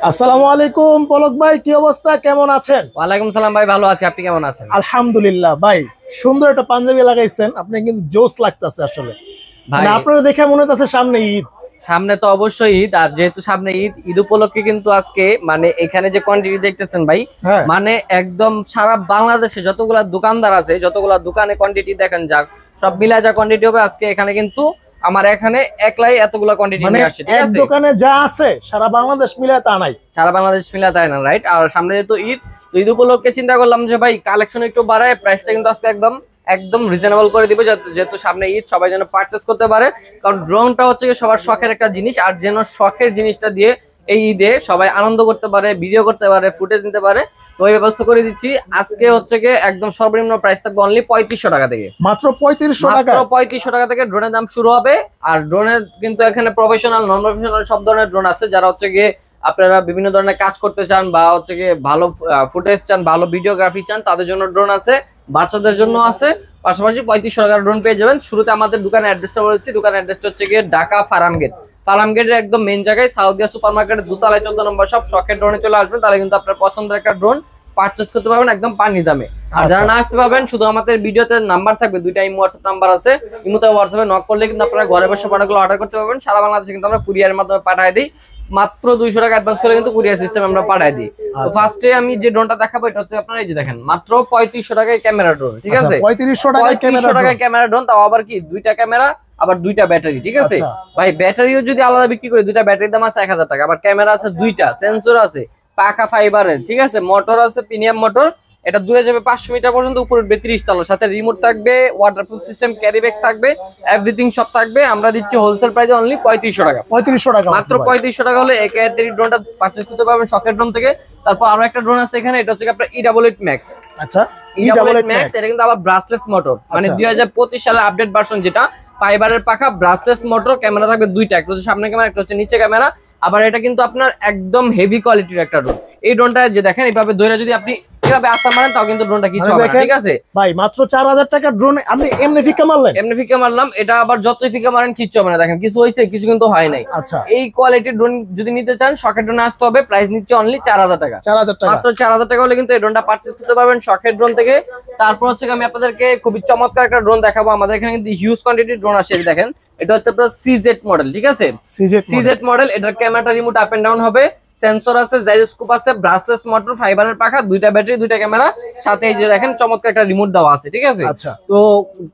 আসসালামু আলাইকুম পলক ভাই, কি অবস্থা, কেমন আছেন? ওয়ালাইকুম সালাম ভাই, ভালো আছি। আপনি কেমন আছেন? আলহামদুলিল্লাহ ভাই। সুন্দর একটা পাঞ্জাবি লাগাইছেন, আপনি কিন্তু জোস লাগতেছে আসলে। ভাই আপনারা দেখে মনে হচ্ছে সামনে ঈদ। সামনে তো অবশ্যই ঈদ, আর যেহেতু সামনে ঈদ, ঈদ উপলক্ষে কিন্তু আজকে মানে এখানে যে কোয়ান্টিটি দেখতেছেন ভাই, হ্যাঁ, মানে একদম সারা বাংলাদেশে যতগুলা দোকানদার আছে, যতগুলা দোকানে কোয়ান্টিটি দেখেন যাক, সব মিলা যা কোয়ান্টিটি হবে আজকে এখানে কিন্তু আমার এখানে একলাই এতগুলা কোয়ান্টিটি মানে নিয়ে আসছে, ঠিক এক আছে? দোকানে যা আছে সারা বাংলাদেশ মিলে তা নাই। সারা বাংলাদেশ মিলা তাই না, রাইট? আর সামনে যেহেতু ঈদ, তো ঈদ উপলক্ষে চিন্তা করলাম যে ভাই কালেকশন একটু বাড়ায়, প্রাইসটা কিন্তু আজকে একদম একদম রিজনেবল করে দিবে, যেহেতু সামনে ঈদ সবাই যেন পারচেস করতে পারে। কারণ ড্রোনটা হচ্ছে কি সবার শখের একটা জিনিস, আর যেন শখের জিনিসটা দিয়ে এই ঈদে সবাই আনন্দ করতে পারে, ভিডিও করতে পারে, ফুটেজ নিতে পারে। তো ওই ব্যবস্থা করে দিচ্ছি। আজকে হচ্ছে কি একদম সর্বনিম্ন প্রাইস থাকবে অনলি 3500 টাকা থেকে। মাত্র 3500 টাকা? মাত্র 3500 টাকা থেকে ড্রোনের দাম শুরু হবে। আর ড্রোনের কিন্তু এখানে প্রফেশনাল, নন প্রফেশনাল সব ধরনের ড্রোন আছে। যারা হচ্ছে গিয়ে আপনারা বিভিন্ন ধরনের কাজ করতে চান বা হচ্ছে গিয়ে ভালো ফুটেজ চান, ভালো ভিডিওগ্রাফি চান, তাদের জন্য ড্রোন আছে, বাচ্চাদের জন্য আছে। পাশাপাশি 3500 টাকার ড্রোন পেয়ে যাবেন। শুরুতে আমাদের দোকানের অ্যাড্রেসটা বলে দিচ্ছি। দোকানের অ্যাড্রেসটা হচ্ছে গিয়ে ঢাকা ফার্ম গেট। ফার্ম গেটের একদম মেইন জায়গায় সাউদিয়া সুপার মার্কেটের দোতলায় 14 নম্বর সব। শখের ড্রোনে চলে আসবেন, তাহলে কিন্তু আপনার পছন্দের একটা ড্রোন পারচেজ করতে পারবেন একদম পানি দামে। আর যারা না আসতে পারবেন, শুধু আমাদের ভিডিওতে নাম্বার থাকবে, দুইটা ইমো হোয়াটসঅ্যাপ নাম্বার আছে। ইমোতে হোয়াটসঅ্যাপে নক করলে কিন্তু আপনারা ঘরে বসে প্রোডাক্টগুলো অর্ডার করতে পারবেন। সারা বাংলাদেশে কিন্তু আমরা কুরিয়ারের মাধ্যমে পাঠিয়ে দিই। মাত্র 200 টাকা অ্যাডভান্স করে কিন্তু কুরিয়ার সিস্টেম আমরা পাঠিয়ে দিই। তো ফার্স্টে আমি যে ড্রোনটা দেখাবো এটা হচ্ছে আপনারা এই যে দেখেন, মাত্র 3500 টাকায় ক্যামেরা ড্রোন, ঠিক আছে? 3500 টাকায় ক্যামেরা ড্রোন, তাও আবার কি দুইটা ক্যামেরা, আবার দুইটা ব্যাটারি, ঠিক আছে? ভাই ব্যাটারিও যদি আলাদা বিক্রি করে, দুইটা ব্যাটারির দাম আছে 1000 টাকা। আবার ক্যামেরা আছে দুইটা, সেন্সর আছে, পাখা ফাইবারের, ঠিক আছে? মোটর আছে প্রিমিয়াম মোটর। এটা দূরে যাবে 500 মিটার পর্যন্ত, উপরে 32 তলা, সাথে রিমোট থাকবে, ওয়াটারপ্রুফ সিস্টেম, ক্যারি ব্যাগ থাকবে, এভরিথিং সব থাকবে। আমরা দিচ্ছি হোলসেল প্রাইসে অনলি 3500 টাকা। 3500 টাকা মাত্র 3500 টাকা হলে এক ড্রোনটা পারচেজ করতে পারবেন শখের ড্রোন থেকে। তারপর আরো একটা ড্রোন আছে এখানে, এটা হচ্ছে আপনার E88 ম্যাক্স। আচ্ছা, E88 ম্যাক্স, এটা কিন্তু আবার ব্রাসলেস মোটর, মানে 2025 সালের আপডেট ভার্সন, যেটা ফাইবারের পাখা, ব্রাসলেস মোটর, ক্যামেরা থাকবে দুইটা, একটা হচ্ছে সামনে ক্যামেরা, একটা হচ্ছে নিচে ক্যামেরা। আবার এটা কিন্তু আপনার একদম হেভি কোয়ালিটির একটা ড্রোন। এই ড্রোনটা যে দেখেন, এইভাবে ধরে যদি আপনি এভাবে আসতে পারেন, তাও কিন্তু ড্রোনটা কিছু হবে না, ঠিক আছে? ভাই মাত্র 4000 টাকা ড্রোন আপনি এমনি ফিকা মারলেন? এমনি ফিকা মারলাম। এটা আবার যতই ফিকা মারেন কিচ্ছু হবে না। দেখেন কিছু হয়েছে, কিছু কিন্তু হয় নাই। আচ্ছা, এই কোয়ালিটির ড্রোন যদি নিতে চান, শখের ড্রোনে আসতে হবে। প্রাইস নিচ্ছে অনলি 4000 টাকা। 4000 টাকা, মাত্র 4000 টাকা হলে কিন্তু এই ড্রোনটা পারচেজ করতে পারবেন শখের ড্রোন থেকে। তারপর হচ্ছে আমি আপনাদেরকে খুবই চমৎকার একটা ড্রোন দেখাবো। আমাদের এখানে কিন্তু হিউজ কোয়ান্টিটির ড্রোন আসে। দেখেন, এটা হচ্ছে আপনার সিজেড মডেল, ঠিক আছে? CZ model. এটার ক্যামেরাটা রিমোট আপ এন্ড ডাউন হবে, সেন্সর আছে, জাইরোস্কোপ আছে, ব্রাসলেস মোটর, ফাইবারের পাখা, দুইটা ব্যাটারি, দুইটা ক্যামেরা, সাথে এই যে দেখেন চমৎকার একটা রিমোট দেওয়া আছে, ঠিক আছে? আচ্ছা, তো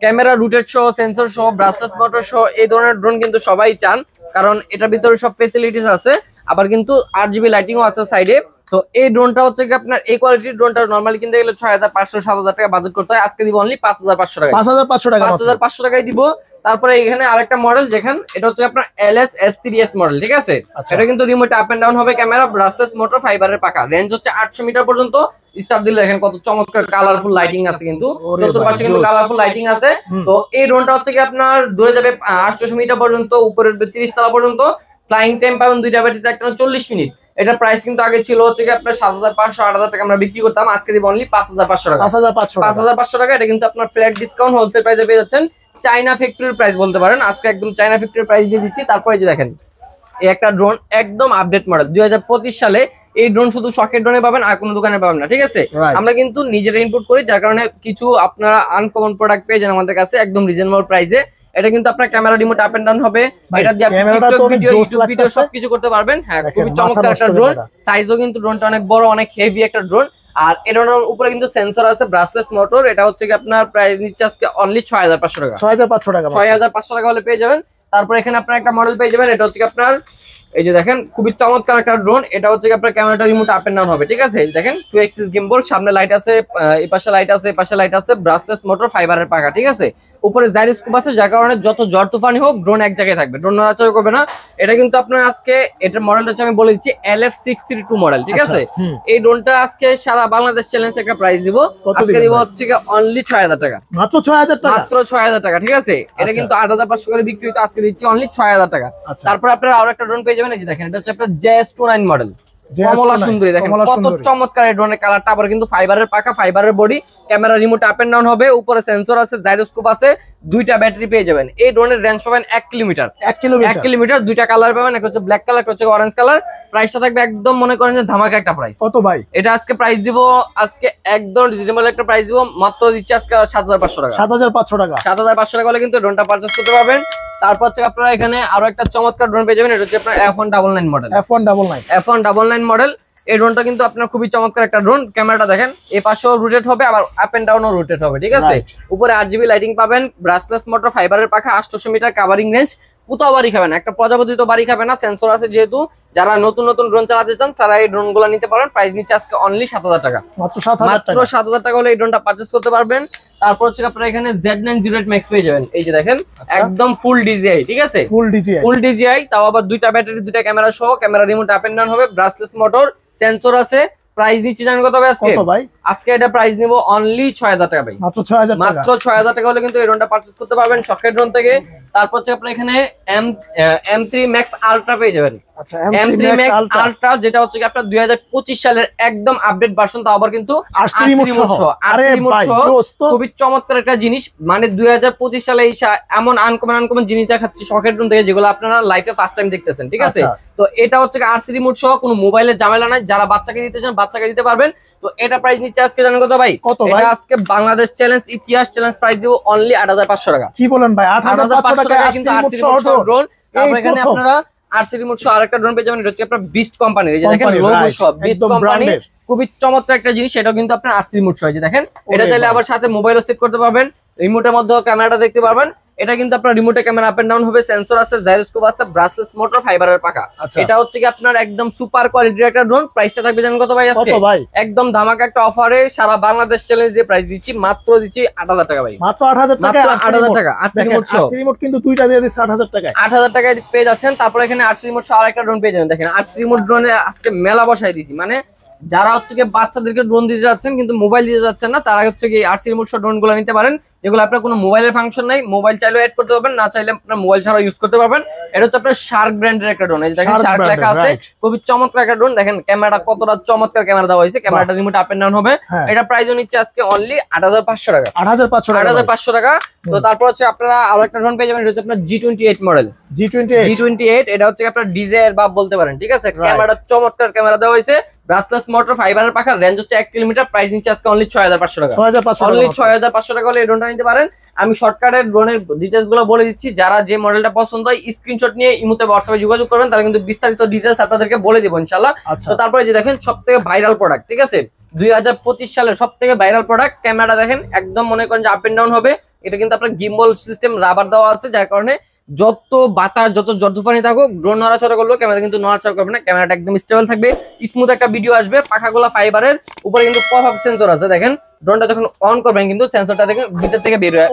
ক্যামেরা রুটেড সহ, সেন্সর সহ, ব্রাসলেস মোটর সহ এই ধরনের ড্রোন কিন্তু সবাই চান, কারণ এটার ভিতরে সব ফেসিলিটিস আছে। আবার কিন্তু 8GB লাইটিংও আছে সাইডে। তো এই ড্রোনটা হচ্ছে কি আপনার এই কোয়ালিটির ড্রোনটা নরমালি কিনতে গেলে 6500 7000 টাকা বাজেট করতে হয়। আজকে দিব অনলি 5500 টাকা। 5500 টাকা, 5500 টাকায় দিব। তারপরে এখানে আরেকটা মডেল, যেখানে এটা হচ্ছে আপনার LS S3S মডেল, ঠিক আছে? এটা কিন্তু রিমোট আপ এন্ড ডাউন হবে, ক্যামেরা, ব্রাসলেস মোটর, ফাইবারের পাখা, রেঞ্জ হচ্ছে 800 মিটার পর্যন্ত। স্টার দিলে দেখেন কত চমৎকার কালারফুল লাইটিং আছে, কিন্তু চতুর্পাশে কিন্তু কালারফুল লাইটিং আছে। তো এই ড্রোনটা হচ্ছে কি আপনার দূরে যাবে 800 মিটার পর্যন্ত, উপরের 30 তলা পর্যন্ত। ফ্লাইং টাইম পাবেন দুইটা ব্যাটারিতে একটা 40 মিনিট। এটা প্রাইস কিন্তু আগে ছিল হচ্ছে কি আপনার 7500 8000 টাকা আমরা বিক্রি করতাম। আজকে দিব অনলি 5500 টাকা। 5500 টাকা। এটা কিন্তু আপনার ফ্ল্যাট ডিসকাউন্ট হোলসেল প্রাইসে পেয়ে যাচ্ছেন। চাইনা ফ্যাক্টরির প্রাইস বলতে পারেন, আজকে একদম চাইনা ফ্যাক্টরির প্রাইস দিয়ে দিচ্ছি। তারপরে যে দেখেন, এই একটা ড্রোন একদম আপডেট মডেল 2025 সালে। এই ড্রোন শুধু শখের ড্রোনে পাবেন, আর কোনো দোকানে পাবেন না, ঠিক আছে? আমরা কিন্তু নিজেরা ইনপুট করি, যার কারণে কিছু আপনারা আনকমন প্রোডাক্ট পেয়ে যান আমাদের কাছে একদম রিজনেবল প্রাইসে। এটা কিন্তু আপনার camera remote up and down হবে। এটা দিয়ে আপনি টিকটক ভিডিও, ইউটিউব ভিডিও সবকিছু করতে পারবেন। হ্যাঁ, খুবই চমৎকার একটা ড্রোন। সাইজও কিন্তু ড্রোনটা অনেক বড়, অনেক হেভি একটা ড্রোন। আর এই ড্রোনের উপরে কিন্তু সেন্সর আছে, ব্রাসলেস মোটর। এটা হচ্ছে কি আপনার প্রাইস নিচ্ছে আজকে অনলি 6500 টাকা। 6500 টাকা হলে পেয়ে যাবেন। তারপর এখানে আপনার একটা মডেল পেয়ে যাবেন, এটা হচ্ছে আপনার এই যে দেখেন খুবই চমৎকার একটা ড্রোন। এটা হচ্ছে আপনার ক্যামেরাটা রিমোট আপ এন্ড ডাউন হবে, ঠিক আছে? দেখেন 2 এক্সিস গিম্বল, সামনে লাইট আছে, এই পাশে লাইট আছে, এই পাশে লাইট আছে, ব্রাসলেস মোটর, ফাইবারের পাখা, ঠিক আছে? উপরে জাইরোস্কোপ আছে, যার কারণে যত ঝড় তুফানি হোক ড্রোন এক জায়গায় থাকবে, ড্রোন নড়াচড়া করবে না। এটা কিন্তু আপনার আজকে এটার মডেলটা হচ্ছে আমি বলে দিচ্ছি LF632 মডেল, ঠিক আছে? এই ড্রোনটা আজকে সারা বাংলাদেশ চ্যালেঞ্জ একটা প্রাইস দিব। আজকে দিব হচ্ছে অনলি 6000 টাকা। মাত্র 6000 টাকা, মাত্র 6000 টাকা, ঠিক আছে? এটা কিন্তু 8500 করে বিক্রি হতো, আজকে দিচ্ছি অনলি 6000 টাকা। তারপর আপনারা আরো একটা ড্রোন পেয়ে যাবেন, এই যে দেখেন, এটা হচ্ছে আপনার JS29 মডেল। কমলা সুন্দরী দেখেন কত চমৎকার এই ড্রোনের কালারটা। আবার কিন্তু ফাইবারের পাখা, ফাইবারের body, camera remote up and down হবে, উপরে সেন্সর আছে, জাইরোস্কোপ আছে, দুইটা ব্যাটারি পেয়ে যাবেন। এই ড্রোনের রেঞ্জ পাবেন 1 কিলোমিটার। 1 কিলোমিটার, দুইটা কালার পাবেন, একটা হচ্ছে ব্ল্যাক কালার, একটা হচ্ছে অরেঞ্জ কালার। প্রাইসটা থাকবে একদম মনে করেন যে ধামাকা একটা প্রাইস। কত ভাই এটা আজকে প্রাইস দিব, আজকে একদম রিজনেবল একটা প্রাইস দিব, মাত্র দিচ্ছি আজকে 7500 টাকা। 7500 টাকা। 7500 টাকা হলে কিন্তু ড্রোনটা পারচেজ করতে পারবেন। তারপর হচ্ছে আপনারা এখানে আরো একটা চমৎকার ড্রোন পেয়ে যাবেন, এটা হচ্ছে আপনার F199 মডেল। F199 model. এই ড্রোনটা কিন্তু আপনার খুবই চমৎকার একটা ড্রোন। ক্যামেরাটা দেখেন, এই পাশেও রোটেট হবে, আবার আপ এন্ড ডাউনও রোটেট হবে, ঠিক আছে। উপরে 8GB লাইটিং পাবেন, ব্রাসলেস মোটর, ফাইবারের পাখা, 800 মিটার কাভারিং রেঞ্জ। কোথাও বাড়ি খাবে না, একটা প্রজাপতি তো বাড়ি খাবে না, সেন্সর আছে যেহেতু। যারা নতুন নতুন ড্রোন চালাতে চান তারা এই ড্রোন গুলো নিতে পারেন। প্রাইস নিচ্ছে আজকে অনলি 7000 টাকা, মাত্র 7000 টাকা হলে এই ড্রোনটা পারচেজ করতে পারবেন। তারপর হচ্ছে আপনারা এখানে Z908 Max পেয়ে যাবেন, এই যে দেখেন একদম ফুল ডিজিআই, ঠিক আছে, ফুল ডিজিআই, তাও আবার দুইটা ব্যাটারি, দুইটা ক্যামেরা সহ, camera remote up and down হবে, ব্রাসলেস মোটর, সেন্সর আছে। প্রাইস দিচ্ছি জানেন কত হবে আজকে? আজকে এটা প্রাইস নিব অনলি 6000 টাকা ভাই, মাত্র 6000 টাকা হলে কিন্তু এই ড্রোনটা পারচেজ করতে পারবেন শখের ড্রোন থেকে। তারপর হচ্ছে আপনারা এখানে M3 Max Ultra পেয়ে যাবেন। M3 Max Ultra যেটা হচ্ছে আপনার 2025 সালের একদম আপডেট ভার্সন, তাও আবার কিন্তু RC রিমোট সহ। খুবই চমৎকার একটা জিনিস, মানে 2025 সালে এমন আনকমন জিনিস দেখাচ্ছি শখের ড্রোন থেকে, যেগুলো আপনারা লাইফে ফার্স্ট টাইম দেখতেছেন, ঠিক আছে। তো এটা হচ্ছে RC রিমোট সহ, কোনো মোবাইলের ঝামেলা নাই। যারা বাচ্চাকে দিতে চান বাচ্চাকে দিতে পারবেন। তো এটা প্রাইস নিচ্ছে আজকে জানেন কত ভাই? এটা আজকে বাংলাদেশ চ্যালেঞ্জ, ইতিহাস চ্যালেঞ্জ প্রাইস দিব অনলি 8500 টাকা। কি বলেন ভাই, 8500 টাকা কিন্তু RC রিমোট সহ ড্রোন। তারপর এখানে আপনারা RC রিমোট সহ আরেকটা ড্রোন পেয়ে যাবেন, এটা হচ্ছে আপনার বিস্ট কোম্পানির, এই যে দেখেন লোগো সহ, বিস্ট কোম্পানি, খুবই চমৎকার একটা জিনিস। এটাও কিন্তু আপনার RC রিমোট সহ, এই যে দেখেন। এটা চাইলে আবার সাথে মোবাইলও সেট করতে পারবেন, রিমোটের মধ্যে ক্যামেরাটা দেখতে পারবেন। এটা কিন্তু আপনার রিমোটে ক্যামেরা আপ এন্ড ডাউন হবে, সেন্সর আছে, জাইরোস্কোপ আছে, ব্রাসলেস মোটর, ফাইবারের পাখা। এটা হচ্ছে কি আপনার একদম সুপার কোয়ালিটির একটা ড্রোন। প্রাইসটা থাকবে জানেন কত ভাই আজকে? একদম ধামাকা একটা অফারে সারা বাংলাদেশ চ্যালেঞ্জ দিয়ে প্রাইস দিচ্ছি, মাত্র দিচ্ছি 8000 টাকা ভাই, মাত্র 8000 টাকা। 8000 টাকা RC রিমোট সহ, RC রিমোট কিন্তু দুইটা দিয়ে দিচ্ছে 8000 টাকায়, 8000 টাকায় পেয়ে যাচ্ছেন। তারপর এখানে RC রিমোট সহ আরেকটা ড্রোন পেয়ে যাবেন, দেখেন RC রিমোট ড্রোনে আজকে মেলা বসাই দিয়েছি। মানে যারা হচ্ছে কি বাচ্চাদেরকে ড্রোন দিতে যাচ্ছেন কিন্তু মোবাইল দিতে যাচ্ছেন না, তারা হচ্ছে কি RC রিমোট সহ ড্রোন গুলো নিতে পারেন, যেগুলো আপনার কোনো মোবাইলের ফাংশন নাই, মোবাইল চাইলেও অ্যাড করতে পারবেন, না চাইলে আপনার মোবাইল ছাড়া ইউজ করতে পারবেন। এটা হচ্ছে আপনার শার্ক ব্র্যান্ডের একটা ড্রোন, এই যে দেখেন শার্ক লেখা আছে, খুবই চমৎকার একটা ড্রোন। দেখেন ক্যামেরাটা কতটা চমৎকার ক্যামেরা দেওয়া হয়েছে, ক্যামেরাটা রিমোট আপ এন্ড ডাউন হবে। এটা প্রাইসও নিচ্ছে আজকে অনলি 8500 টাকা, 8500 টাকা। তো তারপর হচ্ছে আপনারা আরো একটা ড্রোন পেয়ে যাবেন, এটা হচ্ছে আপনার G28 মডেল, G28। এটা হচ্ছে আপনার ডিজে এর বাপ বলতে পারেন, ঠিক আছে। ক্যামেরাটা চমৎকার ক্যামেরা দেওয়া হয়েছে, ব্রাসলেস মোটর, ফাইবারের পাখা, রেঞ্জ হচ্ছে 1 কিলোমিটার। প্রাইস নিচ্ছে আজকে অনলি 6500 টাকা, অনলি 6500 টাকা হলে এই ড্রোনটা নিতে পারেন। আমি শর্টকাটে ড্রোনের ডিটেইলস গুলো বলে দিচ্ছি, যারা যে মডেলটা পছন্দ হয় স্ক্রিনশট নিয়ে ইমোতে হোয়াটসঅ্যাপে যোগাযোগ করবেন, তাহলে কিন্তু বিস্তারিত ডিটেইলস আপনাদেরকে বলে দেব ইনশাআল্লাহ। তো তারপরে যে দেখেন সবথেকে ভাইরাল প্রোডাক্ট, ঠিক আছে, 2025 সালের সবথেকে ভাইরাল প্রোডাক্ট। ক্যামেরাটা দেখেন একদম মনে করেন যে আপ এন্ড ডাউন হবে। এটা কিন্তু আপনার গিম্বল সিস্টেম, রাবার দেওয়া আছে, যার কারণে যত বাতাস যত তুফানি থাকুক ড্রোন নড়াচড়া করলো ক্যামেরা কিন্তু নড়াচড়া করবে না, ক্যামেরাটা একদম স্টেবল থাকবে, স্মুথ একটা ভিডিও আসবে। পাখাগুলো ফাইবারের, উপরে কিন্তু পপ আপ সেন্সর আছে, দেখেন ড্রোনটা যখন অন করবেন কিন্তু সেন্সরটা দেখেন ভিতর থেকে বের হয়।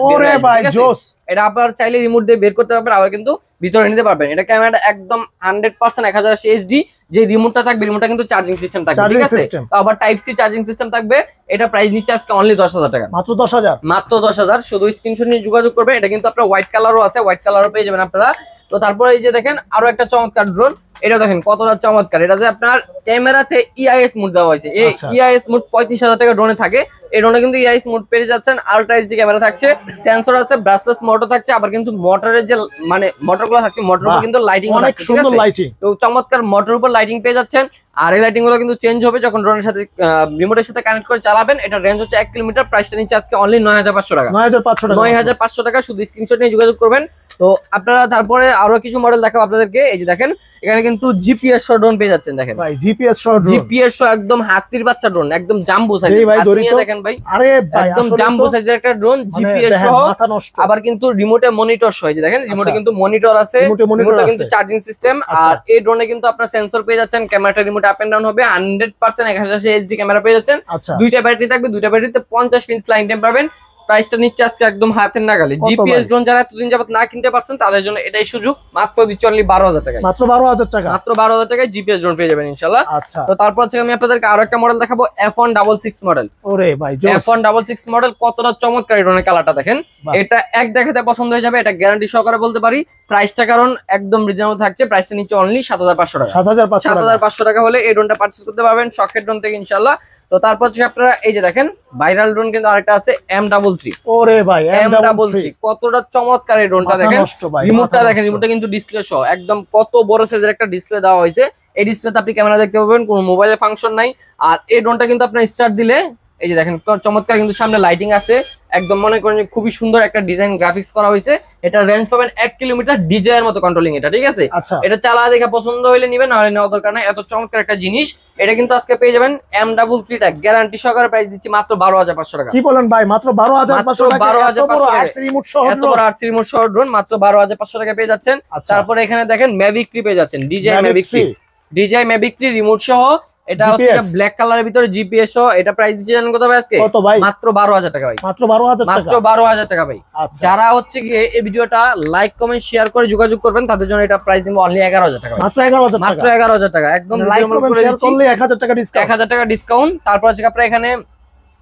এটা আপনার চাইলে রিমোট দিয়ে বের করতে পারবেন, আবার কিন্তু ভিতরে নিতে পারবেন। এটা ক্যামেরাটা একদম 100% 1080 HD। যে রিমোটটা থাকবে রিমোটটা কিন্তু চার্জিং সিস্টেম থাকবে, ঠিক আছে, আবার টাইপ সি চার্জিং সিস্টেম থাকবে। এটা প্রাইস নিচ্ছে আজকে অনলি 10000 টাকা, মাত্র 10000, মাত্র 10000। শুধু স্ক্রিনশট নিয়ে যোগাযোগ করবে। এটা কিন্তু আপনার হোয়াইট কালারও আছে, হোয়াইট কালারও পেয়ে যাবেন আপনারা। তো তারপরে এই যে দেখেন আরো একটা চমৎকার ড্রোন, এটা দেখেন কতটা চমৎকার। এটা যে আপনার ক্যামেরাতে EIS মোড দেওয়া হয়েছে, এই EIS মোড 35000 টাকা ড্রোনে থাকে। এই ড্রোনে কিন্তু EIS মোড পেয়ে যাচ্ছেন, আলট্রা HD ক্যামেরা থাকছে, সেন্সর আছে, ব্রাসলেস মোটর থাকছে, আবার কিন্তু মোটরের যে মানে মোটরগুলো থাকছে মোটরের উপর কিন্তু লাইটিং থাকছে, ঠিক আছে। তো চমৎকার মোটরের উপর লাইটিং পেয়ে যাচ্ছেন। আর এই লাইটিং গুলো কিন্তু চেঞ্জ হবে যখন ড্রোনের সাথে রিমোটের সাথে কানেক্ট করে চালাবেন। এটা রেঞ্জ হচ্ছে 1 কিলোমিটার। প্রাইসটা নিচ্ছে আজকে অনলি 9500 টাকা, 9500 টাকা। শুধু স্ক্রিনশট নিয়ে যোগাযোগ করবেন। তো আপনারা তারপরে আরো কিছু মডেল দেখাবো আপনাদেরকে। এই যে দেখেন এখানে কিন্তু জিপিএস সহ ড্রোন পেয়ে যাচ্ছেন, দেখেন ভাই জিপিএস সহ একদম হাতির বাচ্চা ড্রোন, একদম জাম্বো সাইজ। দেখেন ভাই, আরে ভাই একদম জাম্বো সাইজের একটা ড্রোন, জিপিএস সহ, আবার কিন্তু রিমোটে মনিটর সহ। এই যে দেখেন রিমোটে কিন্তু মনিটর আছে, রিমোটে কিন্তু চার্জিং সিস্টেম। আর এই ড্রোনে কিন্তু আপনারা সেন্সর পেয়ে যাচ্ছেন, ক্যামেরাটা রিমোট আপ এন্ড ডাউন হবে, 100% 1080 HD ক্যামেরা পেয়ে যাচ্ছেন। দুইটা ব্যাটারি থাকবে, দুইটা ব্যাটারিতে 50 মিনিট ফ্লাইং টাইম পাবেন। প্রাইসটা নিচ্ছে আজকে একদম হাতের নাগালে। জিপিএস ড্রোন যারা এতদিন যাবত না কিনতে পারছেন তাদের জন্য এটাই সুযোগ, মাত্র দিচ্ছি অনলি 12000 টাকা, মাত্র 12000 টাকা, মাত্র 12000 টাকায় জিপিএস ড্রোন পেয়ে যাবেন ইনশাআল্লাহ। তো তারপর হচ্ছে আমি আপনাদেরকে আরো একটা মডেল দেখাবো, F166 মডেল। ওরে ভাই F166 মডেল কতটা চমৎকার ড্রোনের কালারটা দেখেন। এটা এক দেখাতে পছন্দ হয়ে যাবে, এটা গ্যারান্টি সহকারে বলতে পারি। প্রাইসটা কারণ একদম রিজনেবল থাকছে, প্রাইসটা নিচে অনলি 7500 টাকা। 7500 টাকা হলে এই ড্রোনটা পারচেজ করতে পারবেন শখের ড্রোন থেকে ইনশাআল্লাহ। তো তারপর হচ্ছে আপনারা এই যে দেখেন ভাইরাল ড্রোন কিন্তু আরেকটা আছে M33। ওরে ভাই M33 কতটা চমৎকার এই ড্রোনটা দেখেন, রিমোটটা দেখেন, রিমোটটা কিন্তু ডিসপ্লে সহ একদম কত বড় সাইজের একটা ডিসপ্লে দেওয়া হয়েছে। এই ডিসপ্লেতে আপনি ক্যামেরা দেখতে পাবেন, কোনো মোবাইলের ফাংশন নাই। আর এই ড্রোনটা কিন্তু আপনার স্টার্ট দিলে এই যে দেখেন চমৎকার কিন্তু সামনে লাইটিং আছে, একদম মনে করেন যে খুবই সুন্দর একটা ডিজাইন গ্রাফিক্স করা হয়েছে। এটা রেঞ্জ পাবেন 1 কিলোমিটার, ডিজাইন মতো কন্ট্রোলিং এটা, ঠিক আছে। এটা চালা দেখা পছন্দ হইলে নিবেন, নাহলে নেওয়ার দরকার নাই। এত চমৎকার একটা জিনিস এটা কিন্তু আজকে পেয়ে যাবেন M33 টা গ্যারান্টি সহকারে প্রাইস দিচ্ছি মাত্র 12500 টাকা। কি বলেন ভাই, মাত্র 12500 টাকা? 12500 টাকা আরসি রিমোট সহ এত বড় আরসি রিমোট সহ ড্রোন মাত্র 12500 টাকা পেয়ে যাচ্ছেন। তারপরে এখানে দেখেন Mavic 3 পেয়ে যাচ্ছেন, DJI Mavic 3 রিমোট সহ। এটা হচ্ছে ব্ল্যাক কালারের ভিতরে জিপিএস সহ। এটা প্রাইস দিচ্ছি জানেন কত ভাই আজকে? কত ভাই? মাত্র 12000 টাকা ভাই। মাত্র 12000 টাকা? মাত্র 12000 টাকা ভাই। যারা হচ্ছে গিয়ে এই ভিডিওটা লাইক কমেন্ট শেয়ার করে যোগাযোগ করবেন তাদের জন্য এটা প্রাইস দিব অনলি 11000 টাকা। মাত্র 11000 টাকা? মাত্র 11000 টাকা একদম লাইক কমেন্ট শেয়ার করলে 1000 টাকা ডিসকাউন্ট। 1000 টাকা ডিসকাউন্ট। তারপর হচ্ছে আপনারা এখানে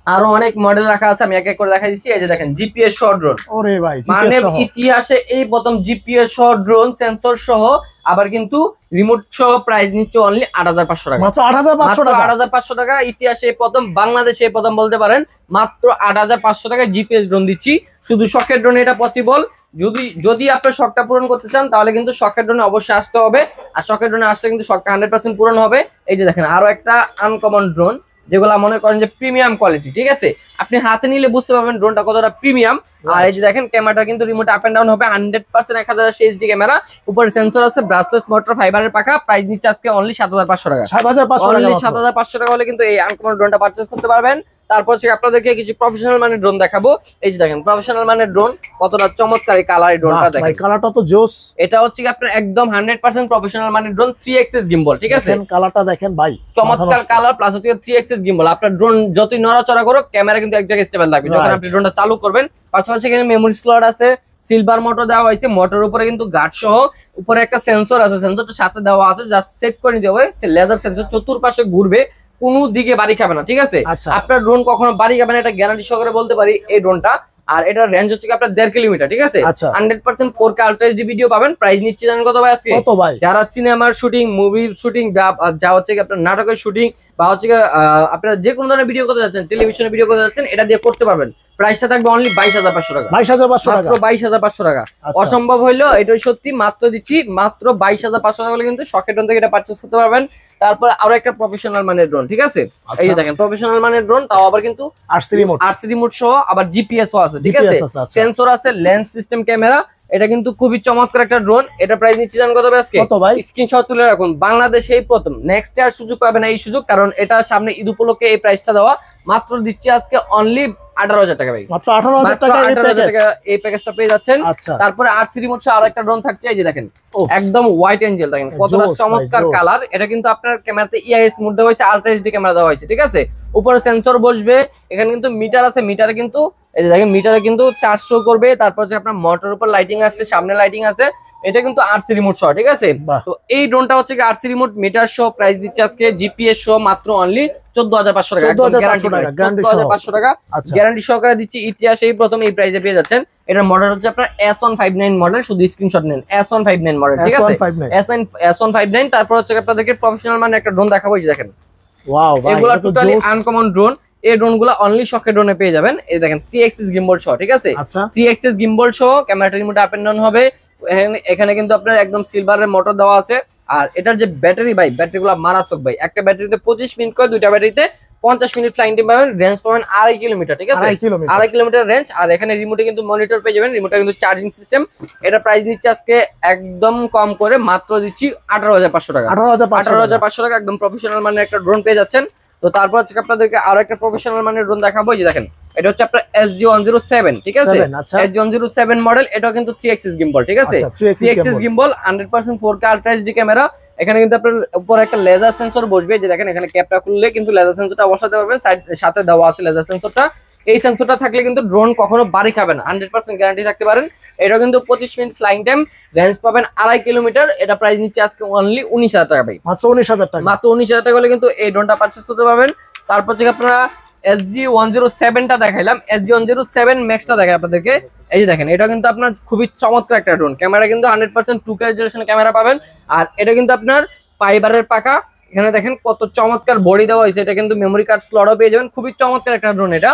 আরো অনেক মডেল রাখা আছে, আমি এক এক করে দেখাই দিচ্ছি। এই যে দেখেন জিপিএস সহ ড্রোন। ওরে ভাই, মানে ইতিহাসে এই প্রথম জিপিএস সহ ড্রোন, সেন্সর সহ, আবার কিন্তু রিমোট সহ প্রাইস নিচ্ছে অনলি 8500 টাকা। মাত্র 8500 টাকা? 8500 টাকা ইতিহাসে প্রথম, বাংলাদেশে প্রথম বলতে পারেন। মাত্র 8500 টাকায় জিপিএস ড্রোন দিচ্ছি। শুধু শখের ড্রোন এটা পসিবল। যদি আপনার শখটা পূরণ করতে চান তাহলে কিন্তু শখের ড্রোনে অবশ্যই আসতে হবে, আর শখের ড্রোনে আসলে কিন্তু শখটা 100% পূরণ হবে। এই যে দেখেন আরো একটা আনকমন ড্রোন, যেগুলা মনে করেন যে প্রিমিয়াম কোয়ালিটি, ঠিক আছে। আপনি হাতে নিলে বুঝতে পারবেন ড্রোনটা কতটা প্রিমিয়াম। আর এই যে দেখেন ক্যামেরাটা কিন্তু রিমোট আপ এন্ড ডাউন হবে 100% 1080 এইচডি ক্যামেরা, উপরে সেন্সর আছে, ব্রাসলেস মোটর, ফাইবারের পাখা। প্রাইস দিচ্ছে আজকে অনলি 7500 টাকা। 7500 টাকা হলে কিন্তু এই আনকমন ড্রোনটা পারচেজ করতে পারবেন। তারপর হচ্ছে আপনাদেরকে কিছু প্রফেশনাল মানের ড্রোন দেখাবো। এই যে দেখেন প্রফেশনাল মানের ড্রোন কতটা চমৎকার এই কালার, এই ড্রোনটা দেখেন ভাই কালারটা তো জোস। এটা হচ্ছে কি আপনার একদম 100% প্রফেশনাল মানের ড্রোন, 3 এক্সিস গিম্বল, ঠিক আছে। দেখেন কালারটা দেখেন ভাই, চমৎকার কালার, প্লাস হচ্ছে 3 এক্সিস গিম্বল। আপনার ড্রোন যতই নড়াচড়া করুক ক্যামেরা কিন্তু এক জায়গায় স্টেবল থাকবে যখন আপনি ড্রোনটা চালু করবেন। পাশাপাশি এখানে মেমোরি স্লট আছে, সিলভার মোটর দেওয়া হয়েছে, মোটরের উপরে কিন্তু গার্ড সহ, উপরে একটা সেন্সর আছে, সেন্সরটা সাথে দেওয়া আছে, জাস্ট সেট করে নিতে হবে। লেজার সেন্সর চতুর্পাশে ঘুরবে, কোনো দিকে বাড়ি খাবে না, ঠিক আছে। আপনার ড্রোন কখনো বাড়ি খাবে না, এটা গ্যারান্টি সহকারে বলতে পারি এই ড্রোনটা। আর এটার রেঞ্জ হচ্ছে আপনার 1.5 কিলোমিটার, ঠিক আছে। 100% 4K আলট্রা এইচডি ভিডিও পাবেন। প্রাইস নিচ্ছে জানেন কত ভাই আজকে? যারা সিনেমার শুটিং, মুভির শুটিং, যা হচ্ছে আপনার নাটকের শুটিং, বা হচ্ছে আপনারা যে কোনো ধরনের ভিডিও করতে যাচ্ছেন, টেলিভিশনে ভিডিও করতে যাচ্ছেন, এটা দিয়ে করতে পারবেন। প্রাইসটা থাকবে অনলি 22500 টাকা। 22500 টাকা অসম্ভব হইলো, এটাই সত্যি। মাত্র দিচ্ছি মাত্র 22500 টাকা হলে কিন্তু শখের ড্রোন থেকে এটা পারচেজ করতে পারবেন। তারপর আরো একটা প্রফেশনাল মানের ড্রোন, ঠিক আছে। এই যে দেখেন প্রফেশনাল মানের ড্রোন, তাও আবার কিন্তু আরসি রিমোট সহ, আবার জিপিএস ও আছে, ঠিক আছে। সেন্সর আছে, লেন্স সিস্টেম ক্যামেরা। এটা কিন্তু খুবই চমৎকার একটা ড্রোন। এটা প্রাইস নিচ্ছে জানেন কত আজকে? স্ক্রিনশট তুলে রাখুন। বাংলাদেশেই প্রথম, নেক্সট ইয়ার সুযোগ পাবে না এই সুযোগ, কারণ এটা সামনে ঈদ উপলক্ষে এই প্রাইসটা দেওয়া। মাত্র দিচ্ছি আজকে অনলি 18000 টাকা ভাই। মাত্র 18000 টাকা এই প্যাকেজটা পেয়ে যাচ্ছেন। তারপরে আরসি রিমোট সহ আরেকটা ড্রোন থাকছে, এই যে দেখেন একদম হোয়াইট এঞ্জেল, দেখেন কতটা চমৎকার কালার। এটা কিন্তু আপনার ক্যামেরাতে ইআইএস মোড দেওয়া হয়েছে, আলট্রা এইচডি ক্যামেরা দেওয়া হয়েছে, ঠিক আছে। উপরে সেন্সর বসবে, এখানে কিন্তু মিটার আছে, মিটারে কিন্তু এই যে দেখেন মিটারে কিন্তু চার্জ শো করবে। তারপর হচ্ছে আপনার মোটরের উপর লাইটিং আছে, সামনে লাইটিং আছে। এটা কিন্তু আরসি রিমোট সহ, ঠিক আছে। তো এই ড্রোনটা হচ্ছে কি আরসি রিমোট, মিটার সহ। প্রাইস দিচ্ছে আজকে জিপিএস সহ মাত্র অনলি 14500 টাকা। 14500 টাকা গ্যারান্টি সহকারে দিচ্ছি। ইতিহাসে এই প্রথম এই প্রাইসে পেয়ে যাচ্ছেন। এটার মডেল হচ্ছে আপনার S159 মডেল, শুধু স্ক্রিনশট নেন। S159 মডেল, ঠিক আছে। S159। তারপর হচ্ছে আপনাদেরকে প্রফেশনাল মানে একটা ড্রোন দেখাবো। এই যে দেখেন ওয়াও ভাই, এগুলা টোটালি আনকমন ড্রোন। এই ড্রোন গুলা অনলি শখের ড্রোনে পেয়ে যাবেন। এই দেখেন 3 এক্সিস গিম্বল সহ, ঠিক আছে। 3 এক্সিস গিম্বল সহ, ক্যামেরাটা রিমোট আপ এন্ড ডাউন হবে। এখানে কিন্তু আপনার একদম সিলভারের মোটর দেওয়া আছে। আর এটার যে ব্যাটারি ভাই, ব্যাটারি গুলা মারাত্মক ভাই। একটা ব্যাটারিতে 25 মিনিট করে, দুইটা ব্যাটারিতে 50 মিনিট ফ্লাইং টাইম পাবেন। রেঞ্জ পাবেন 2.5 কিলোমিটার, ঠিক আছে। 2.5 কিলোমিটার রেঞ্জ। আর এখানে রিমোটে কিন্তু মনিটর পেয়ে যাবেন, রিমোটে কিন্তু চার্জিং সিস্টেম। এটা প্রাইস নিচ্ছে আজকে একদম কম করে, মাত্র দিচ্ছি 18500 টাকা। 18500 টাকা একদম প্রফেশনাল মানের একটা ড্রোন পেয়ে যাচ্ছেন। তো তারপর হচ্ছে আপনাদেরকে আরো একটা প্রফেশনাল মানের ড্রোন দেখাবো। এই যে দেখেন এটা হচ্ছে আপনার SG107, ঠিক আছে। SG107 model. এটাও কিন্তু 3 এক্সিস গিম্বল, ঠিক আছে। 3 axis gimbal, 100% 4K ultra HD camera. এখানে কিন্তু আপনার উপরে একটা লেজার সেন্সর বসবে। যে দেখেন এখানে ক্যাপটা খুললে কিন্তু লেজার সেন্সরটা বসাতে পারবেন, সাথে দেওয়া আছে লেজার সেন্সরটা। এই সেন্সরটা থাকলে কিন্তু ড্রোন কখনো বাড়ি খাবে না, 100% গ্যারান্টি থাকতে পারেন। এটা কিন্তু 25 মিনিট ফ্লাইং টাইম, রেঞ্জ পাবেন 2.5 কিলোমিটার। এটা প্রাইস নিচ্ছে আজকে অনলি 19000 টাকা ভাই। মাত্র 19000 টাকা। মাত্র 19000 টাকা হলে কিন্তু এই ড্রোনটা পারচেজ করতে পারবেন। তারপর থেকে আপনারা SG107টা দেখাইলাম, SG107 ম্যাক্সটা দেখাই আপনাদেরকে। এই যে দেখেন এটা কিন্তু আপনার খুবই চমৎকার একটা ড্রোন, ক্যামেরা কিন্তু 100% 2K রেজোলিউশন ক্যামেরা পাবেন। আর এটা কিন্তু আপনার ফাইবারের পাকা, এখানে দেখেন কত চমৎকার বডি দেওয়া হয়েছে, এটা কিন্তু মেমোরি কার্ড স্লটও পেয়ে যাবেন, খুবই চমৎকার একটা ড্রোন। এটা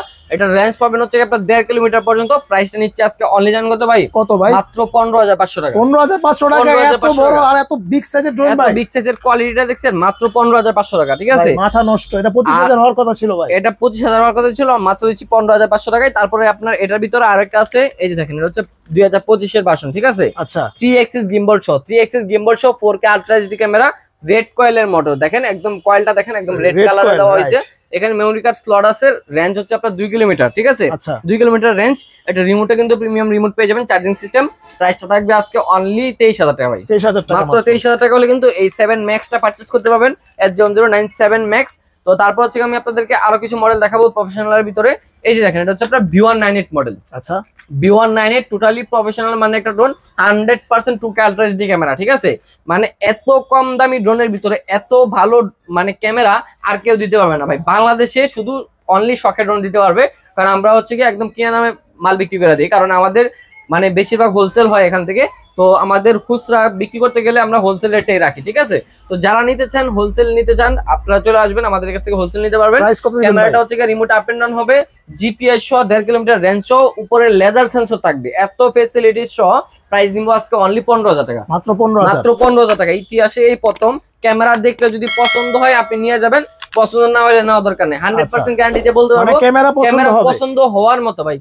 রেঞ্জ পাবেন হচ্ছে আপনার 1.5 কিলোমিটার পর্যন্ত। প্রাইসটা নিচ্ছে আজকে অনলি জান কত ভাই? কত ভাই? মাত্র 15,500 টাকা। 15,500 টাকা? এত বড় আর এত বিগ সাইজের ড্রোন ভাই? বিগ সাইজের কোয়ালিটিটা দেখছেন, মাত্র 15,500 টাকা, ঠিক আছে? মাথা নষ্ট, এটা 25,000 হওয়ার কথা ছিল ভাই। এটা 25,000 হওয়ার কথা ছিল, মাত্র দিচ্ছি 15,500 টাকায়। তারপরে আপনার এটার ভিতরে আরেকটা আছে, এই যে দেখেন এটা হচ্ছে 2025 এর ভার্সন, ঠিক আছে? আচ্ছা, 3 এক্সিস গিম্বল সহ, 3 এক্সিস গিম্বল সহ 4K ultra HD camera, red কয়েলের মোটর দেখেন, একদম কয়েলটা দেখেন একদম রেড কালারে দেওয়া হয়েছে। এখানে মেমোরি কার্ড স্লট আছে, রেঞ্জ হচ্ছে আপনার 2 কিলোমিটার, ঠিক আছে? 2 কিলোমিটার রেঞ্জ। এটা রিমোটে কিন্তু প্রিমিয়াম রিমোট পেয়ে যাবেন, চার্জিং সিস্টেম। প্রাইসটা থাকবে আজকে অনলি 23,000 টাকা ভাই। 23,000 টাকা মাত্র 23,000 টাকা হলে কিন্তু এই 7 ম্যাক্সটা পারচেজ করতে পারবেন, S1097 ম্যাক্স। তো তারপর হচ্ছে আমি আপনাদেরকে আরো কিছু মডেল দেখাবো প্রফেশনালের ভিতরে। এই যে দেখেন এটা হচ্ছে আপনার V198 মডেল। আচ্ছা, V198 টোটালি প্রফেশনাল মানে একটা drone, 100% 2K ultra HD camera, ঠিক আছে? মানে এত কম দামি ড্রোনের ভিতরে এত ভালো মানে ক্যামেরা আর কেউ দিতে পারবে না ভাই। বাংলাদেশে শুধু অনলি শখের ড্রোন দিতে পারবে, কারণ আমরা হচ্ছে কি একদম কিনা দামে মাল বিক্রি করে দিই, কারণ আমাদের মানে বেশিরভাগ হোলসেল হয় এখান থেকে। তো আমাদের খুচরা বিক্রি করতে গেলে আমরা হোলসেল রেটেই রাখি, ঠিক আছে? তো যারা নিতে চান, হোলসেল নিতে চান, আপনারা চলে আসবেন আমাদের কাছ থেকে হোলসেল নিতে পারবেন। ক্যামেরাটা হচ্ছে রিমোট আপ এন্ড ডাউন হবে, জিপিএস সহ 1.5 কিলোমিটার রেঞ্জ সহ, উপরে লেজার সেন্সর থাকবে, এত ফেসিলিটিস সহ। প্রাইস দিব আজকে অনলি 15,000 টাকা, মাত্র 15,000, মাত্র 15,000 টাকা। ইতিহাসে এই প্রথম। ক্যামেরা দেখলে যদি পছন্দ হয় আপনি নিয়ে যাবেন, পছন্দ না হলে নেওয়া দরকার নেই। 100% গ্যারান্টি দিয়ে বলতে পারবো ক্যামেরা পছন্দ হওয়ার মতো ভাই।